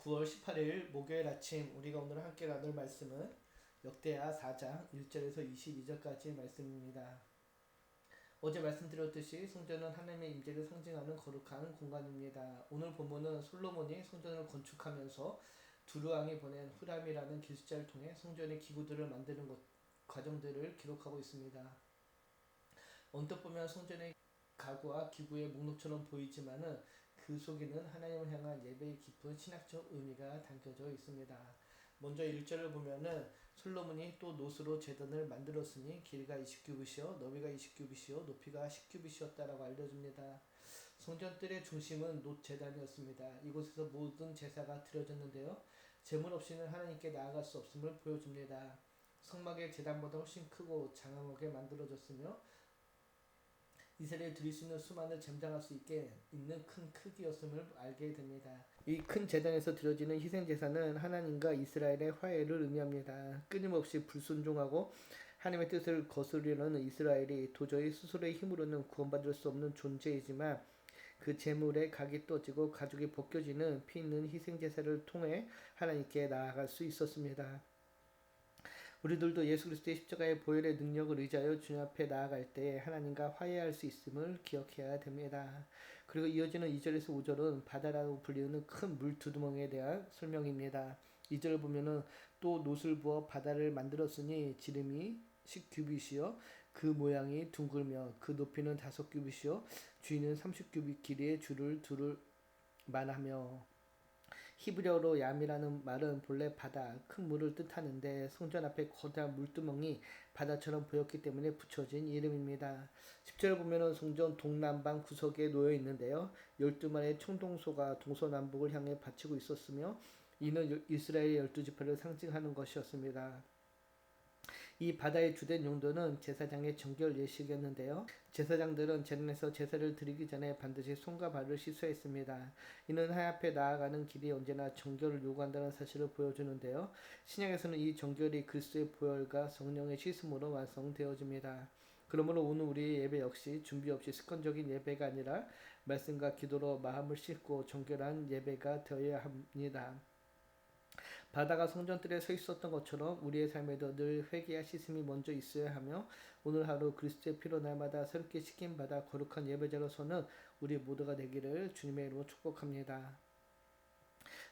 9월 18일 목요일 아침 우리가 오늘 함께 나눌 말씀은 역대하 4장 1절에서 22절까지의 말씀입니다. 어제 말씀드렸듯이 성전은 하나님의 임재를 상징하는 거룩한 공간입니다. 오늘 본문은 솔로몬이 성전을 건축하면서 두루왕이 보낸 후람이라는 기술자를 통해 성전의 기구들을 만드는 과정들을 기록하고 있습니다. 언뜻 보면 성전의 가구와 기구의 목록처럼 보이지만은 그 속에는 하나님을 향한 예배의 깊은 신학적 의미가 담겨져 있습니다. 먼저 1절을 보면은 솔로몬이 또 놋으로 제단을 만들었으니 길이가 20규빗이요 너비가 20규빗이요 높이가 10규빗이었다라고 알려줍니다. 성전뜰의 중심은 놋 제단이었습니다. 이곳에서 모든 제사가 드려졌는데요. 제물 없이는 하나님께 나아갈 수 없음을 보여줍니다. 성막의 제단보다 훨씬 크고 장황하게 만들어졌으며 이스라엘이 드릴 수 있는 수만을 잼장할 수 있게 있는 큰 크기였음을 알게 됩니다. 이 큰 제단에서 드려지는 희생 제사는 하나님과 이스라엘의 화해를 의미합니다. 끊임없이 불순종하고 하나님의 뜻을 거스르려는 이스라엘이 도저히 스스로의 힘으로는 구원받을 수 없는 존재이지만 그 제물에 각이 떠지고 가죽이 벗겨지는 피 있는 희생 제사를 통해 하나님께 나아갈 수 있었습니다. 우리들도 예수 그리스도의 십자가의 보혈의 능력을 의지하여 주님 앞에 나아갈 때 하나님과 화해할 수 있음을 기억해야 됩니다. 그리고 이어지는 2절에서 5절은 바다라고 불리는 큰 물두두멍에 대한 설명입니다. 2절을 보면은 또 놋을 부어 바다를 만들었으니 지름이 10규빗이요 그 모양이 둥글며 그 높이는 5규빗이요 주위는 30규빗 길이의 줄을 두를 만하며 히브리어로 얌이라는 말은 본래 바다, 큰 물을 뜻하는데 성전 앞에 거대한 물두멍이 바다처럼 보였기 때문에 붙여진 이름입니다. 10절 보면은 성전 동남방 구석에 놓여 있는데요. 12마리의 청동소가 동서남북을 향해 받치고 있었으며 이는 이스라엘의 12지파를 상징하는 것이었습니다. 이 바다의 주된 용도는 제사장의 정결 예식이었는데요. 제사장들은 제단에서 제사를 드리기 전에 반드시 손과 발을 씻어야 했습니다. 이는 하나님 앞에 나아가는 길이 언제나 정결을 요구한다는 사실을 보여주는데요. 신약에서는 이 정결이 그리스도의 보혈과 성령의 씻음으로 완성되어집니다. 그러므로 오늘 우리의 예배 역시 준비 없이 습관적인 예배가 아니라 말씀과 기도로 마음을 씻고 정결한 예배가 되어야 합니다. 바다가 성전뜰에 서 있었던 것처럼 우리의 삶에도 늘 회개와 씻음이 먼저 있어야 하며 오늘 하루 그리스도의 피로 날마다 새롭게 씻김 받아 거룩한 예배자로서는 우리 모두가 되기를 주님의 이름으로 축복합니다.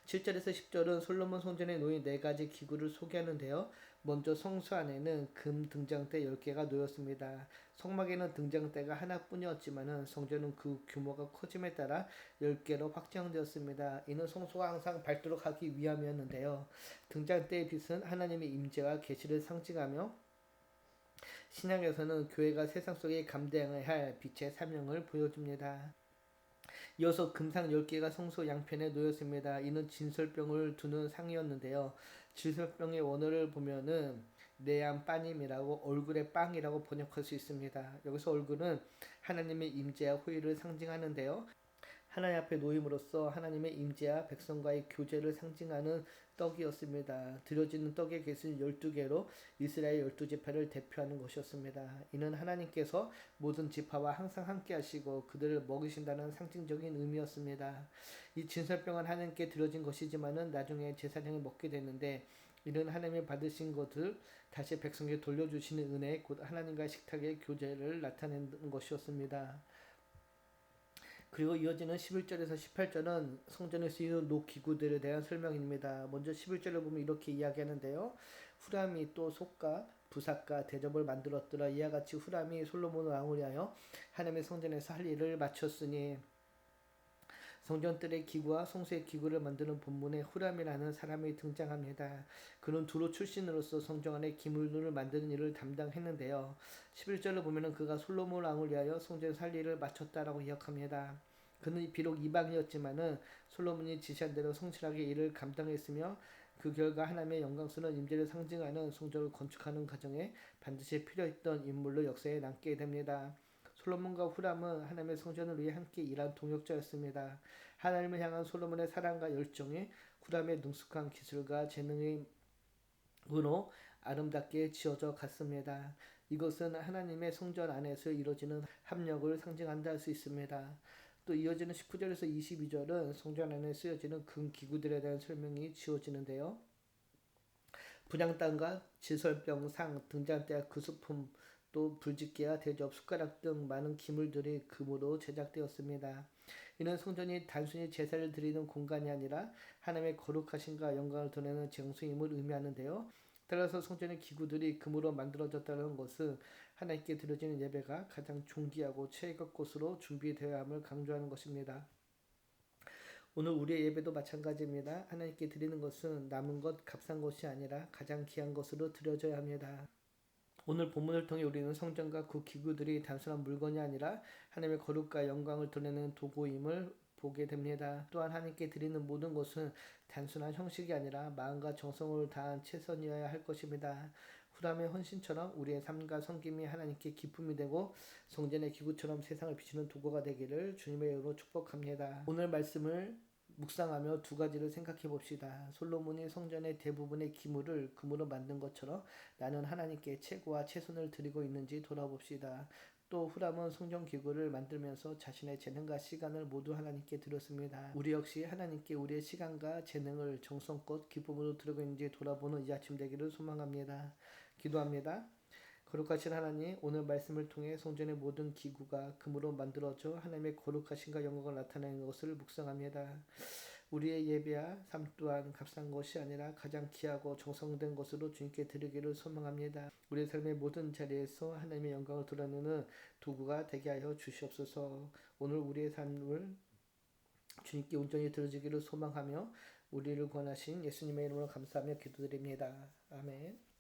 7절에서 10절은 솔로몬 성전에 놓인 4가지 기구를 소개하는데요. 먼저 성수 안에는 금 등장대 10개가 놓였습니다. 성막에는 등장대가 하나뿐이었지만 성전은 그 규모가 커짐에 따라 10개로 확장되었습니다. 이는 성소가 항상 밝도록 하기 위함이었는데요. 등장대의 빛은 하나님의 임재와 계시를 상징하며 신약에서는 교회가 세상 속에 감당해야 할 빛의 사명을 보여줍니다. 이어서 금상 10개가 성소 양편에 놓였습니다. 이는 진설병을 두는 상이었는데요. 진설병의 원어를 보면은 내암 빠님이라고 얼굴의 빵이라고 번역할 수 있습니다. 여기서 얼굴은 하나님의 임재와 호의를 상징하는데요. 하나님 앞에 놓임으로써 하나님의 임재와 백성과의 교제를 상징하는 떡이었습니다. 드려지는 떡의 개수는 12개로 이스라엘 12지파를 대표하는 것이었습니다. 이는 하나님께서 모든 지파와 항상 함께 하시고 그들을 먹이신다는 상징적인 의미였습니다. 이 진설병은 하나님께 드려진 것이지만은 나중에 제사장이 먹게 되는데 이는 하나님이 받으신 것을 다시 백성에게 돌려주시는 은혜 곧 하나님과 식탁의 교제를 나타내는 것이었습니다. 그리고 이어지는 11절에서 18절은 성전에 쓰이는 노기구들에 대한 설명입니다. 먼저 11절을 보면 이렇게 이야기하는데요. 후람이 또 솥과 부삭과 대접을 만들었더라. 이와 같이 후람이 솔로몬 왕을 위하여 하나님의 성전에서 할 일을 마쳤으니 성전뜰의 기구와 성소의 기구를 만드는 본문에 후람이라는 사람이 등장합니다. 그는 두로 출신으로서 성전 안에 기물들을 만드는 일을 담당했는데요. 11절을 보면 그가 솔로몬 왕을 위하여 성전에서 할 일을 마쳤다라고 기억합니다. 그는 비록 이방이었지만은 솔로몬이 지시한 대로 성실하게 일을 감당했으며 그 결과 하나님의 영광스러운 임재를 상징하는 성전을 건축하는 과정에 반드시 필요했던 인물로 역사에 남게 됩니다. 솔로몬과 후람은 하나님의 성전을 위해 함께 일한 동역자였습니다. 하나님을 향한 솔로몬의 사랑과 열정이 후람의 능숙한 기술과 재능으로 아름답게 지어져 갔습니다. 이것은 하나님의 성전 안에서 이루어지는 합력을 상징한다 할 수 있습니다. 또 이어지는 19절에서 22절은 성전 안에 쓰여지는 금기구들에 대한 설명이 지어지는데요. 분향단과 지설병, 상, 등잔대와 그수품, 또 불집게와 대접, 숟가락 등 많은 기물들이 금으로 제작되었습니다. 이는 성전이 단순히 제사를 드리는 공간이 아니라 하나님의 거룩하심과 영광을 드러내는 장소임을 의미하는데요. 따라서 성전의 기구들이 금으로 만들어졌다는 것은 하나님께 드려지는 예배가 가장 존귀하고 최고의 것으로 준비되어야 함을 강조하는 것입니다. 오늘 우리의 예배도 마찬가지입니다. 하나님께 드리는 것은 남은 것, 값싼 것이 아니라 가장 귀한 것으로 드려져야 합니다. 오늘 본문을 통해 우리는 성전과 그 기구들이 단순한 물건이 아니라 하나님의 거룩과 영광을 드러내는 도구임을 보게 됩니다. 또한 하나님께 드리는 모든 것은 단순한 형식이 아니라 마음과 정성을 다한 최선이어야 할 것입니다. 후람의 헌신처럼 우리의 삶과 섬김이 하나님께 기쁨이 되고 성전의 기구처럼 세상을 비추는 도구가 되기를 주님의 이름으로 축복합니다. 오늘 말씀을 묵상하며 두 가지를 생각해 봅시다. 솔로몬이 성전의 대부분의 기물을 금으로 만든 것처럼 나는 하나님께 최고와 최선을 드리고 있는지 돌아봅시다. 또 후람은 성전 기구를 만들면서 자신의 재능과 시간을 모두 하나님께 드렸습니다. 우리 역시 하나님께 우리의 시간과 재능을 정성껏 기쁨으로 드리고 있는지 돌아보는 이 아침 되기를 소망합니다. 기도합니다. 거룩하신 하나님, 오늘 말씀을 통해 성전의 모든 기구가 금으로 만들어져 하나님의 거룩하신과 영광을 나타내는 것을 묵상합니다. 우리의 예배와 삶 또한 값싼 것이 아니라 가장 귀하고 정성된 것으로 주님께 드리기를 소망합니다. 우리의 삶의 모든 자리에서 하나님의 영광을 드러내는 도구가 되게 하여 주시옵소서. 오늘 우리의 삶을 주님께 온전히 드려지기를 소망하며 우리를 권하신 예수님의 이름으로 감사하며 기도드립니다. 아멘.